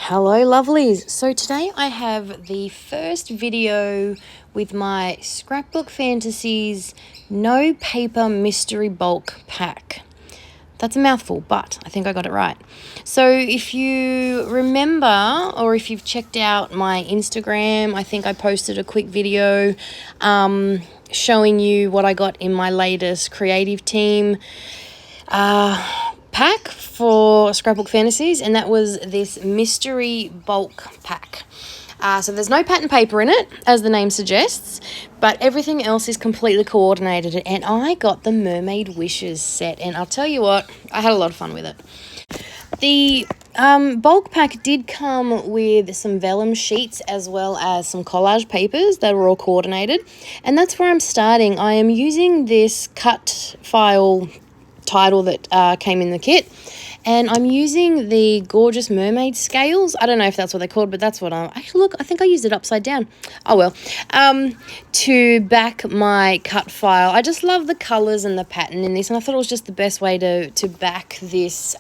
Hello lovelies. So today I have the first video with my Scrapbook Fantasies No Paper Mystery Bulk Pack. That's a mouthful, but I think I got it right. So if you remember, or if you've checked out my Instagram, I think I posted a quick video showing you what I got in my latest creative team pack for Scrapbook Fantasies, and that was this mystery bulk pack. So there's no pattern paper in it, as the name suggests, but everything else is completely coordinated, and I got the Mermaid Wishes set, and I'll tell you what, I had a lot of fun with it. The bulk pack did come with some vellum sheets as well as some collage papers that were all coordinated, and that's where I'm starting. I am using this cut file title that came in the kit, and I'm using the gorgeous mermaid scales. I don't know if that's what they're called, but that's what I'm actually, look, I think I used it upside down. Oh well. To back my cut file. I just love the colors and the pattern in this, and I thought it was just the best way to back this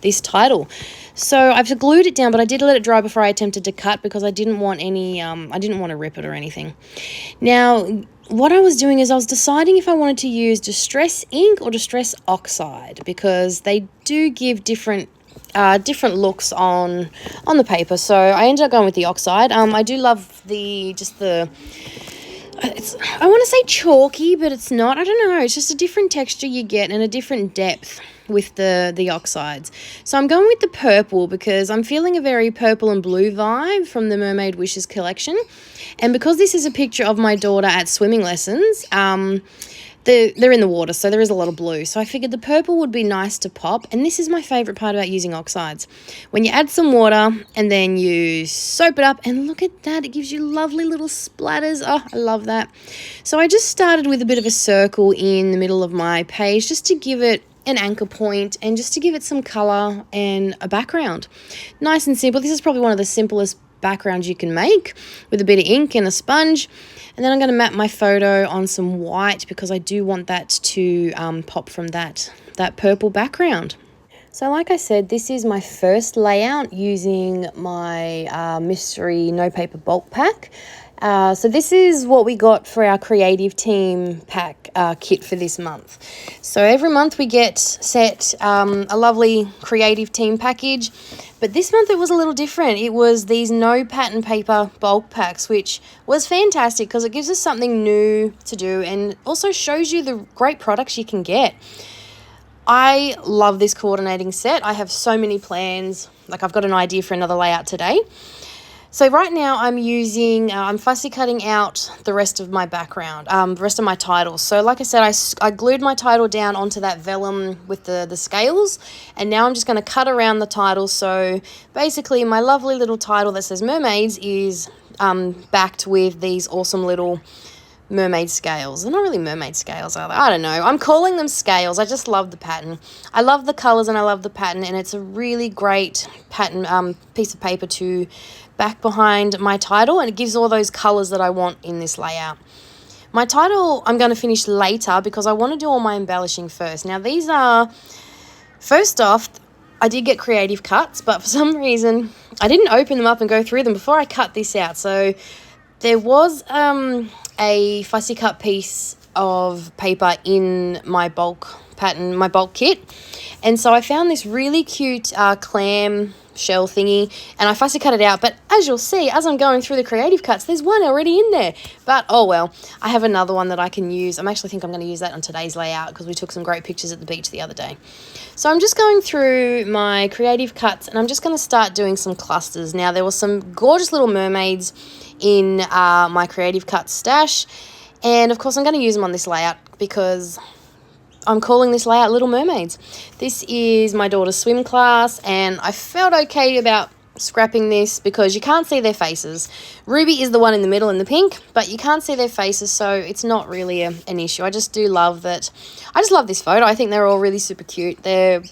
this title. So I've glued it down, but I did let it dry before I attempted to cut because I didn't want any I didn't want to rip it or anything. Now what I was doing is I was deciding if I wanted to use Distress ink or Distress oxide, because they do give different looks on the paper. So I ended up going with the oxide. I do love I want to say chalky, but it's not. I don't know. It's just a different texture you get and a different depth with the oxides. So I'm going with the purple because I'm feeling a very purple and blue vibe from the Mermaid Wishes collection. And because this is a picture of my daughter at swimming lessons, they're in the water, so there is a lot of blue. So I figured the purple would be nice to pop. And this is my favourite part about using oxides. When you add some water and then you soap it up, and look at that, it gives you lovely little splatters. Oh, I love that. So I just started with a bit of a circle in the middle of my page just to give it an anchor point and just to give it some colour and a background. Nice and simple. This is probably one of the simplest backgrounds you can make with a bit of ink and a sponge. And then I'm going to map my photo on some white because I do want that to pop from that purple background. So like I said, this is my first layout using my mystery no paper bulk pack. So this is what we got for our creative team pack kit for this month. So every month we get set a lovely creative team package, but this month it was a little different. It was these no pattern paper bulk packs, which was fantastic because it gives us something new to do and also shows you the great products you can get. I love this coordinating set. I have so many plans. Like, I've got an idea for another layout today. So right now I'm fussy cutting out the rest of my background, the rest of my titles. So like I said, I glued my title down onto that vellum with the scales, and now I'm just going to cut around the title. So basically my lovely little title that says Mermaids is backed with these awesome little mermaid scales. They're not really mermaid scales, are they? I don't know. I'm calling them scales. I just love the pattern. I love the colours and I love the pattern, and it's a really great pattern piece of paper to back behind my title, and it gives all those colours that I want in this layout. My title I'm going to finish later because I want to do all my embellishing first. Now these are, first off, I did get creative cuts, but for some reason I didn't open them up and go through them before I cut this out. So there was a fussy cut piece of paper in my bulk pattern, my bulk kit, and so I found this really cute clam shell thingy, and I fussy cut it out. But as you'll see, as I'm going through the creative cuts, there's one already in there. But oh well, I have another one that I can use. I'm going to use that on today's layout because we took some great pictures at the beach the other day. So I'm just going through my creative cuts, and I'm just going to start doing some clusters. Now there were some gorgeous little mermaids in my creative cut stash, and of course I'm going to use them on this layout because I'm calling this layout Little Mermaids. This is my daughter's swim class, and I felt okay about scrapping this because you can't see their faces. Ruby is the one in the middle in the pink, but you can't see their faces, so it's not really an issue. I just do love that. I just love this photo. I think they're all really super cute. They're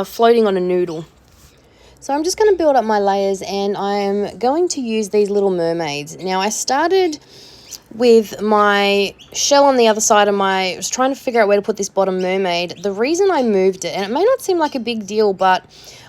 floating on a noodle. So I'm just going to build up my layers, and I'm going to use these little mermaids. Now I started with my shell on the other side of I was trying to figure out where to put this bottom mermaid. The reason I moved it, and it may not seem like a big deal, but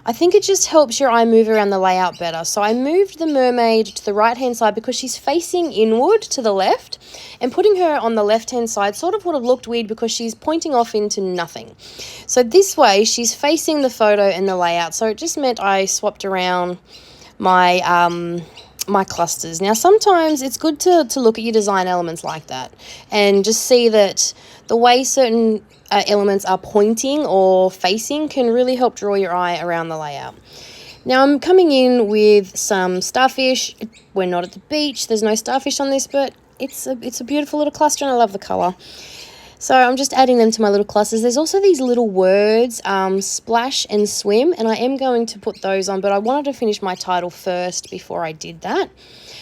I think it just helps your eye move around the layout better. So I moved the mermaid to the right-hand side because she's facing inward to the left, and putting her on the left-hand side sort of would have looked weird because she's pointing off into nothing. So this way, she's facing the photo and the layout. So it just meant I swapped around my my clusters. Now, sometimes it's good to look at your design elements like that and just see that the way certain elements are pointing or facing can really help draw your eye around the layout. Now, I'm coming in with some starfish. We're not at the beach. There's no starfish on this, but it's a beautiful little cluster and I love the colour. So I'm just adding them to my little clusters. There's also these little words, splash and swim, and I am going to put those on, but I wanted to finish my title first before I did that.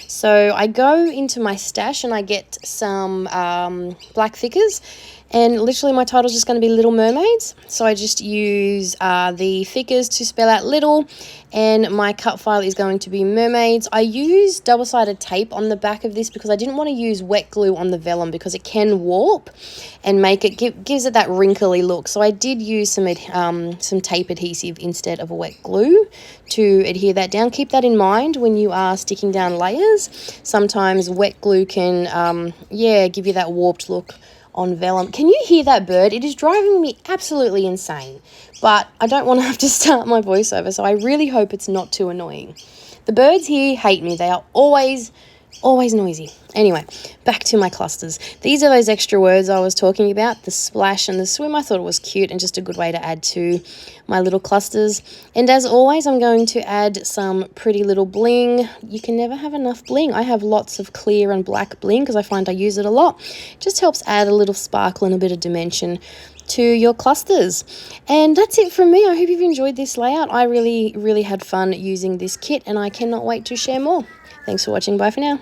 So I go into my stash and I get some black thickers, and literally my title's just going to be Little Mermaids. So I just use the thickers to spell out little, and my cut file is going to be mermaids. I use double-sided tape on the back of this because I didn't want to use wet glue on the vellum because it can warp and make it gives it that wrinkly look. So I did use some tape adhesive instead of a wet glue to adhere that down. Keep that in mind when you are sticking down layers. Sometimes wet glue can give you that warped look on vellum. Can you hear that bird? It is driving me absolutely insane, but I don't want to have to start my voiceover, so I really hope it's not too annoying. The birds here hate me. They are always noisy. Anyway, back to my clusters. These are those extra words I was talking about, the splash and the swim. I thought it was cute and just a good way to add to my little clusters. And as always, I'm going to add some pretty little bling. You can never have enough bling. I have lots of clear and black bling because I find I use it a lot. It just helps add a little sparkle and a bit of dimension to your clusters. And that's it from me. I hope you've enjoyed this layout. I really had fun using this kit and I cannot wait to share more. Thanks for watching. Bye for now.